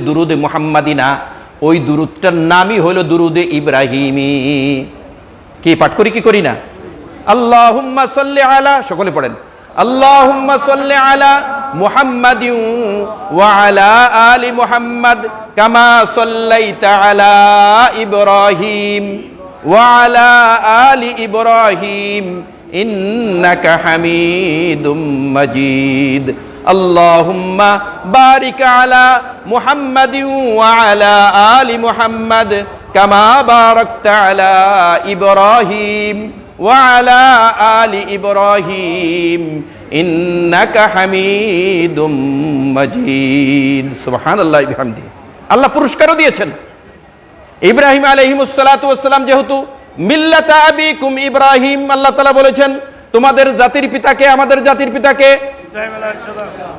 দুরুদে মুহাম্মাদি না, ওই দুরুদটার নামই হলো দুরুদে ইব্রাহিমি। কি পাঠ করি কি করি না? আল্লাহুম্মা সাল্লি আলা, সকলে পড়েন, আল্লাহুম্মা সাল্লি আলা মুহাম্মাদিন ওয়া আলা আলি মুহাম্মাদ কামা সাল্লাইতা আলা ইব্রাহিম ওয়া আলা আলি ইব্রাহিম ইন্নাকা হামিদুম মাজিদ। আল্লাহুম্মা বারিক আলা মুহাম্মাদিন ওয়া আলা আলি মুহাম্মাদ কামা বারাকতা আলা ইব্রাহিম ওয়া আলা আলি ইব্রাহিম ইন্নাকা হামিদুম মাজিদ। সুবহানাল্লাহি বিহামদিহি। আল্লাহ পুরস্কারও দিয়েছেন। ইব্রাহিম আলাইহিস সালাতু ওয়াস সালাম যেহেতু মিল্লাতা আবিকুম ইব্রাহিম, আল্লাহ তাআলা বলেছেন তোমাদের জাতির পিতাকে, আমাদের জাতির পিতাকে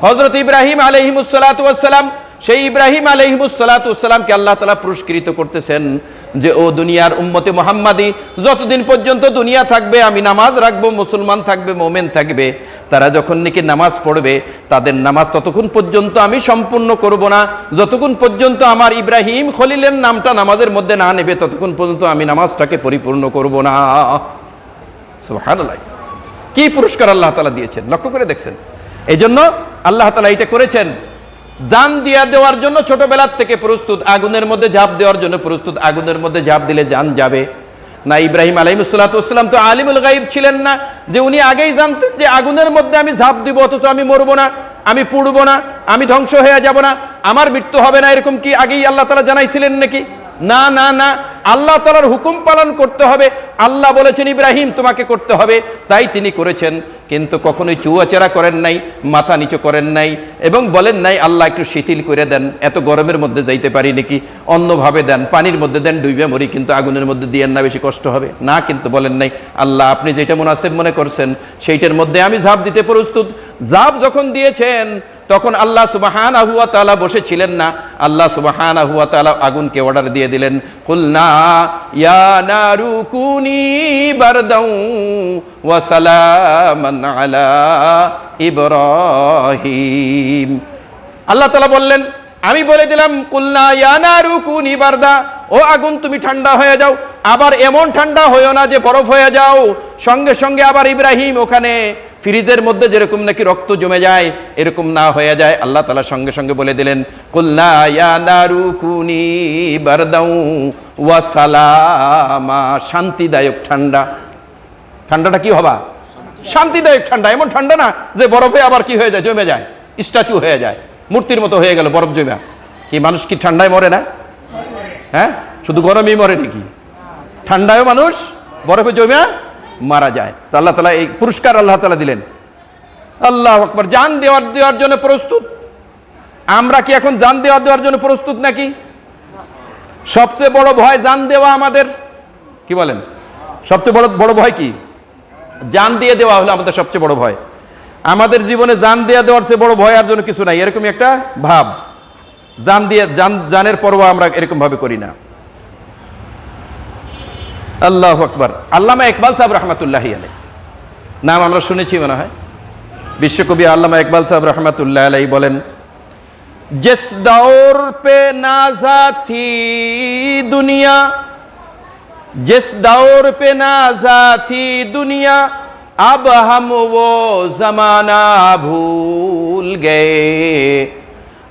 হযরত ইব্রাহিম আলাইহিস সালাতু ওয়াস সালাম, সেই ইব্রাহিম আলাইহিস সালাতু ওয়াস সালামকে আল্লাহ তাআলা পুরস্কৃত করতেছেন যে ও দুনিয়ার উম্মতে মুহাম্মাদি, যতদিন পর্যন্ত দুনিয়া থাকবে আমি নামাজ রাখবো, মুসলমান থাকবে, মুমিন থাকবে, তারা যখন নাকি নামাজ পড়বে তাদের নামাজ ততক্ষণ পর্যন্ত আমি সম্পূর্ণ করব না, যতক্ষণ পর্যন্ত আমার ইব্রাহিম খলিলের নামটা নামাজের মধ্যে না নেবে ততক্ষণ পর্যন্ত আমি নামাজটাকে পরিপূর্ণ করব না। সুবহানাল্লাহ, কি পুরস্কার আল্লাহ তাআলা দিয়েছেন লক্ষ্য করে দেখছেন। এই জন্য আল্লাহ তাআলা এটা করেছেন, জান দিয়া দেওয়ার জন্য ছোটবেলার থেকে প্রস্তুত, আগুনের মধ্যে ঝাঁপ দেওয়ার জন্য প্রস্তুত। আগুনের মধ্যে ঝাঁপ দিলে জান যাবে না। ইব্রাহিম আলাইহিস সালাতু ওয়াস সালাম তো আলিমুল গায়ব ছিলেন না, যে উনি আগেই জানতেন যে আগুনের মধ্যে আমি ঝাঁপ দিব অথচ আমি মরবো না, আমি পুড়বো না, আমি ধ্বংস হয়ে যাব না, আমার মৃত্যু হবে না, এরকম কি আগেই আল্লাহ তাআলা জানাইছিলেন নাকি? না না না, আল্লাহ তাআলার হুকুম পালন করতে হবে। আল্লাহ বলেছেন ইব্রাহিম তোমাকে করতে হবে, তাই তিনি করেছেন। কিন্তু কখনোই চুয়াচেরা করেন নাই, মাথা নিচু করেন নাই, এবং বলেন নাই আল্লাহ একটু শিথিল করে দেন, এত গরমের মধ্যে যাইতে পারি নাকি, অন্যভাবে দেন, পানির মধ্যে দেন, ডুইবে মরি, কিন্তু আগুনের মধ্যে দিয়েন না, বেশি কষ্ট হবে না। কিন্তু বলেন নাই আল্লাহ আপনি যেটা মুনাসিব মনে করছেন সেইটার মধ্যে আমি ঝাঁপ দিতে প্রস্তুত। ঝাঁপ যখন দিয়েছেন তখন আল্লাহ সুবহানাহু ওয়া তাআলা বসেছিলেন না, আল্লাহ সুবহানাহু ওয়া তাআলা আগুনকে অর্ডার দিয়ে দিলেন, কুলনা ইয়া নারু কুনি বারদাউ ওয়া সালামান আলা ইব্রাহিম। আল্লাহ তাআলা বললেন, আমি বলে দিলাম কুলনা ইয়া নারু কুনি বারদা, ও আগুন তুমি ঠান্ডা হয়ে যাও। আবার এমন ঠান্ডা হয়েও না যে বরফ হয়ে যাও। সঙ্গে সঙ্গে আবার ইব্রাহিম ওখানে ফ্রিজের মধ্যে যেরকম নাকি রক্ত জমে যায় এরকম না হয়ে যায়। আল্লাহ তাআলা সঙ্গে সঙ্গে বলে দিলেন কুলনা ইয়া নারু কুনি বারদাউ ওয়া সালামা, শান্তিদায়ক ঠান্ডা। ঠান্ডাটা কি হবা? শান্তিদায়ক ঠান্ডা। এমন ঠান্ডা না যে বরফে আবার কি হয়ে যায়, জমে যায়, স্ট্যাচু হয়ে যায়, মূর্তির মতো হয়ে গেল বরফ জমে। কি মানুষ কি ঠান্ডায় মরে না? হ্যাঁ, শুধু গরমেই মরে নাকি? ঠান্ডায়ও মানুষ বরফে জমে মারা যায়। তো আল্লাহ তাআলা এই পুরস্কার আল্লাহ তাআলা দিলেন। আল্লাহু আকবার। জান দেওয়ার জন্য প্রস্তুত। আমরা কি এখন জান দেওয়ার জন্য প্রস্তুত নাকি? সবচেয়ে বড় ভয় জান দেওয়া আমাদের। কি বলেন? সবচেয়ে বড় ভয় কি? জান দিয়ে দেওয়া হলো আমাদের সবচেয়ে বড় ভয়। আমাদের জীবনে জান দেওয়ার চেয়ে বড় ভয় আর জন্য কিছু নাই, এরকমই একটা ভাব। জানের পরোয়া আমরা এরকম ভাবে করি না। আল্লাহু আকবার। আল্লামা ইকবাল সাহেব রহমাতুল্লাহি আলাইহি নাম আমরা শুনেছি মনে হয়। বিশ্বকবি আল্লামা ইকবাল সাহেব রহমাতুল্লাহি আলাইহি বলেন, जिस दौर पे नाज़ा थी दुनिया, जिस दौर पे नाज़ा थी दुनिया, अब हम वो ज़माना भूल गए,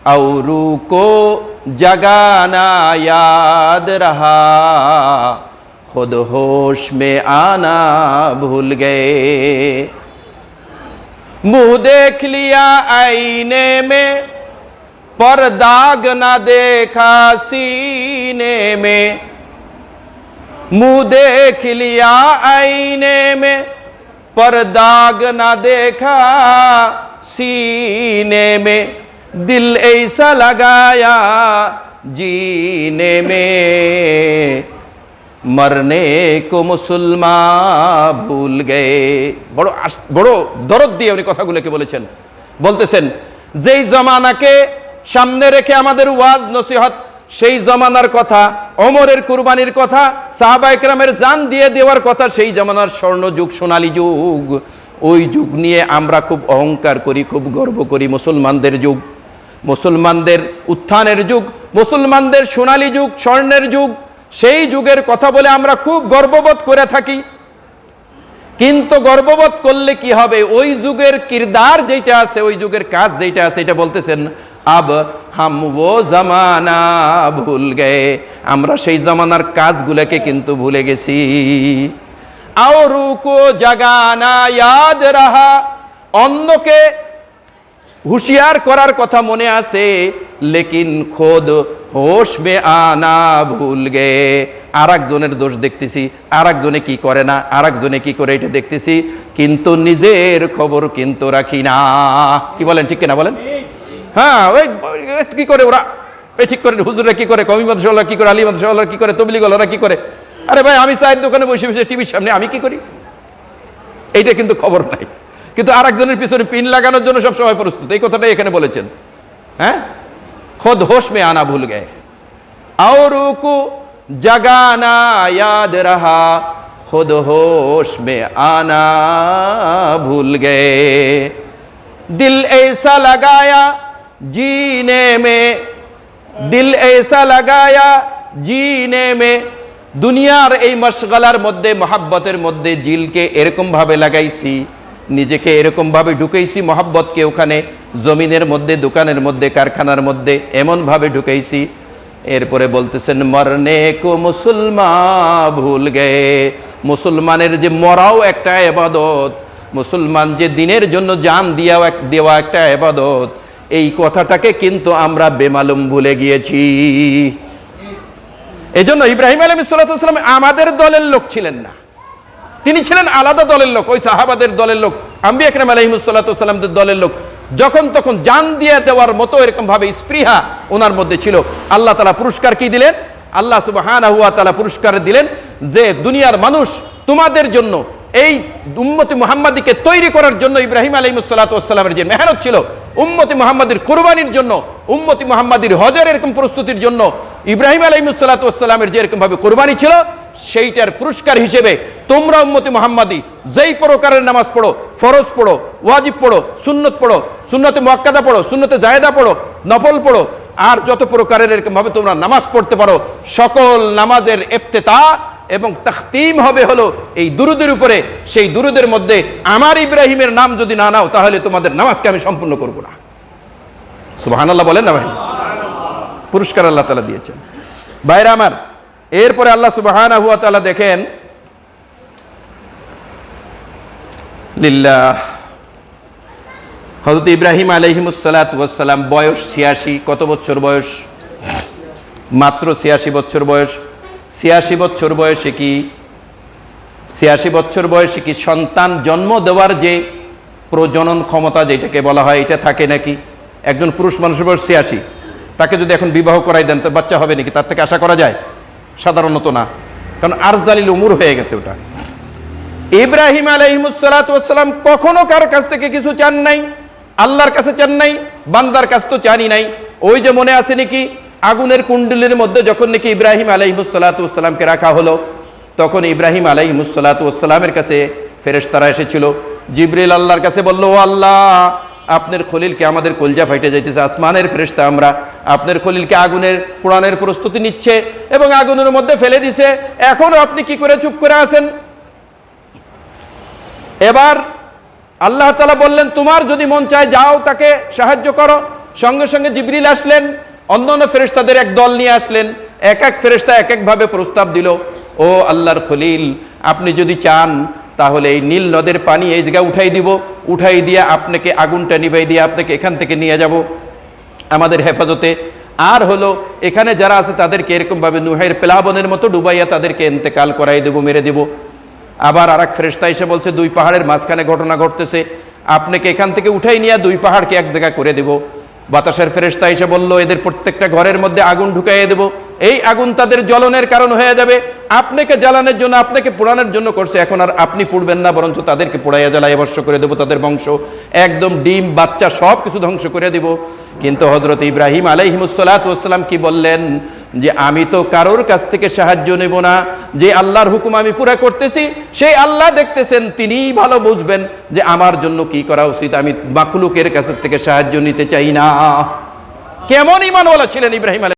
औरों को जगाना याद रहा, खुद होश में आना भूल गए। मुँह देख लिया आईने में पर दाग ना देखा सीने में, मुँह देख लिया आईने में पर दाग ना देखा सीने में, दिल ऐसा लगाया जीने में, मरने को मुसलमान भूल गए। বড় দরদ দিয়ে উনি কথাগুলোকে বলেছেন। বলতেছেন যেই জমানাকে সামনে রেখে আমাদের ওয়াজ নসিহত, সেই জমানার কথা, ওমরের কুরবানির কথা, সাহাবায়ে কেরামের জান দিয়ে দেওয়ার কথা, সেই জমানার স্বর্ণ যুগ, সোনালী যুগ, ওই যুগ নিয়ে আমরা খুব অহংকার করি, খুব গর্ব করি। মুসলমানদের যুগ, মুসলমানদের উত্থানের যুগ, মুসলমানদের সোনালী যুগ, স্বর্ণের যুগ, সেই যুগের কথা বলে আমরা খুব গর্ববোধ করে থাকি। কিন্তু গর্ববোধ করলে কি হবে? ওই যুগের কিরদার যেটা আছে, ওই যুগের কাজ যেটা আছে, এটা বলতেছেন আব হাম ও জামানা ভুল গে, আমরা সেই জামানার কাজগুলোকে কিন্তু ভুলে গেছি। আও রুকো জাগানা ইয়াদ রাহা, অন্যকে হুঁশিয়ার করার কথা মনে আছে, লেকিন খোদ হোশ মে আনা ভুল গে, আর একজনের দোষ দেখতেছি, আর একজনে কি করে না, আর একজনে কি করে এটা দেখতেছি, কিন্তু নিজের খবর কিন্তু রাখি না। কি বলেন, ঠিক কিনা বলেন? হ্যাঁ, ওই কি করে ওরা, এই ঠিক করে হুজুররা কি করে, কমি মাদ্রাসাওয়ালা কি করে, আলী মাদ্রাসাওয়ালা কি করে, তবলিগওয়ালারা কি করে। আরে ভাই, আমি চায়ের দোকানে বসে বসে টিভির সামনে আমি কি করি, এইটা কিন্তু খবর নাই। কিন্তু আর একজনের পিছনে পিন লাগানোর জন্য সবসময় প্রস্তুত, এই কথাটাই এখানে বলেছেন। হ্যাঁ, খোদ হোশ মে আনা ভুল গে, আওরুকু জাগানা ইয়াদ রাহা, खुद होश में आना भूल गए, दिल ऐसा लगाया जीने में, दिल ऐसा लगाया जीने में, দুনিয়ার এই মশগলার মধ্যে, মহাব্বতের মধ্যে জিলকে এরকম ভাবে লাগাইছি, নিজেকে এরকম ভাবে ঢুকাইছি, মহাব্বতকে ওখানে জমিনের মধ্যে, দোকানের মধ্যে, কারখানার মধ্যে এমন ভাবে ঢুকাইছি। এরপরে বলতেছেন মরনে কো মুসলমান ভুল গে, মুসলমানের যে মরাও একটা ইবাদত, মুসলমান যে দিনের জন্য জান দেওয়া একটা ইবাদত, এই কথাটাকে কিন্তু আমরা বেমালুম ভুলে গিয়েছি। এই জন্য ইব্রাহিম আলাইহিস সালাম আমাদের দলের লোক ছিলেন না, তিনি ছিলেন আলাদা দলের লোক, ওই সাহাবাদের দলের লোক, আম্বিয়া কেরাম আলাইহিস সালামদের দলের লোক। যখন তখন জান দিয়ে দেওয়ার মতো এরকম ভাবে স্পৃহা ওনার মধ্যে ছিল। আল্লাহ তাআলা পুরস্কার কি দিলেন? আল্লাহ সুবহানাহু ওয়া তাআলা পুরস্কার দিলেন যে দুনিয়ার মানুষ তোমাদের জন্য, এই উম্মতি মুহাম্মাদীকে তৈরি করার জন্য ইব্রাহিম আলাইহিস সালামের যে মেহনত ছিল, উম্মতি মুহাম্মাদীর কুরবানির জন্য, উম্মতি মুহাম্মাদীর হজের এরকম প্রস্তুতির জন্য ইব্রাহিম আলাইহিস সালামের যে এরকম ভাবে কুরবানি ছিল, সেইটার পুরস্কার হিসেবে তোমরা উম্মতি মুহাম্মাদী যেই প্রকারের নামাজ পড়ো, ফরজ পড়ো, ওয়াজিব পড়ো, সুন্নত পড়ো, সুন্নতে মুআক্কাদা পড়ো, সুন্নতে জায়েদা পড়ো, নফল পড়ো, আর যত প্রকারের এরকম ভাবে তোমরা নামাজ পড়তে পারো, সকল নামাজের ইফতিতা এবং তাখতিম হবে হলো এই দুরুদের উপরে। সেই দুরুদের মধ্যে আমার ইব্রাহিমের নাম যদি না নাও, তাহলে তোমাদের নামাজকে আমি সম্পূর্ণ করব না। সুবহানাল্লাহ বলেন না ভাই? পুরস্কার আল্লাহ তাআলা দিয়েছেন। ভাইরা আমার, এরপরে আল্লাহ সুবহানাহু ওয়া তাআলা দেখেন, লিল্লাহ, হযরত ইব্রাহিম আলাইহিস সালাম বয়স 86। কত বছর বয়স? মাত্র 86 বছর বয়স। 86 বছর বয়সে কি 86 বছর বয়সে কি সন্তান জন্ম দেওয়ার যে প্রজনন ক্ষমতা যেটাকে বলা হয়, এটা থাকে নাকি? একজন পুরুষ মানুষের বয়স 86, তাকে যদি এখন বিবাহ করাই দেন তো বাচ্চা হবে নাকি? তার থেকে আশা করা যায়? সাধারণত না, কারণ আরজালিল উমুর হয়ে গেছে ওটা। ইব্রাহিম আলাইহিস সালাম কখনো কার কাছ থেকে কিছু চান নাই, আল্লাহর কাছে চান নাই, বান্দার কাছে তো চানই নাই। ওই যে মনে আছে নাকি, আগুনের কুণ্ডলীর মধ্যে যখন নাকি ইব্রাহিম আলাইহিস সালামকে রাখা হলো, তখন ইব্রাহিম আলাইহিস সালামের কাছে ফেরেশতারা এসেছিল। জিবরিল আল্লাহর কাছে বলল, ও আল্লাহ, আপনার খলিলকে, আমাদের কলজা ফাইটে যাইতেছে, আসমানের ফেরেশতা আমরা, আপনার খলিলকে আগুনের পোড়ানোর প্রস্তুতি নিচ্ছে এবং আগুনের মধ্যে ফেলে দিছে, এখনো আপনি কি করে চুপ করে আছেন? এবার আল্লাহ তাআলা বললেন, তোমার যদি মন চায় যাও তাকে সাহায্য করো। সঙ্গে সঙ্গে জিবরিল আসলেন, অন্যান্য ফেরেশতাদের এক দল নিয়ে আসলেন, এক এক ফেরেশতা এক এক ভাবে প্রস্তাব দিল, ও আল্লাহর খলিল, আপনি যদি চান তাহলে এই নীল নদের পানি এই জায়গায় উঠাই দিব, উঠাই দিয়ে আপনাকে আগুনটা নিভাই দিয়ে আপনাকে এখান থেকে নিয়ে যাব আমাদের হেফাজতে। আর হলো এখানে যারা আছে তাদেরকে এরকম ভাবে নুহের প্লাবনের মতো ডুবাইয়া তাদেরকে ইন্তেকাল করাই দেব, মেরে দেব। আবার আর এক ফেরেশতা এসে বলছে, দুই পাহাড়ের মাঝখানে ঘটনা ঘটতেছে, আপনাকে এখান থেকে উঠাই নিয়ে দুই পাহাড়কে এক জায়গায় করে দেব। বাতাসের ফেরেশতা এসে বলল, এদের প্রত্যেকটা ঘরের মধ্যে আগুন ঢুকাইয়ে দেব, এই আগুন তাদের জ্বলনের কারণ হয়ে যাবে, আপনাকে জ্বালানোর জন্য, আপনাকে পোড়ানোর জন্য করছে, এখন আর আপনি পুড়বেন না, বরঞ্চ তাদেরকে পোড়াইয়া জ্বালাইয়া বর্ষ করে দেব, তাদের বংশ একদম ডিম বাচ্চা সব কিছু ধ্বংস করে দেব। কিন্তু হযরত ইব্রাহিম আলাইহিস সালাম কি বললেন, যে আমি তো কারোর কাছ থেকে সাহায্য নেব না, যে আল্লাহর হুকুম আমি পুরা করতেছি সেই আল্লাহ দেখতেছেন, তিনিই ভালো বুঝবেন যে আমার জন্য কি করা উচিত, আমি মাখলুকের কাছ থেকে সাহায্য নিতে চাই না। কেমন ঈমানওয়ালা ছিলেন ইব্রাহিম আলাইহিস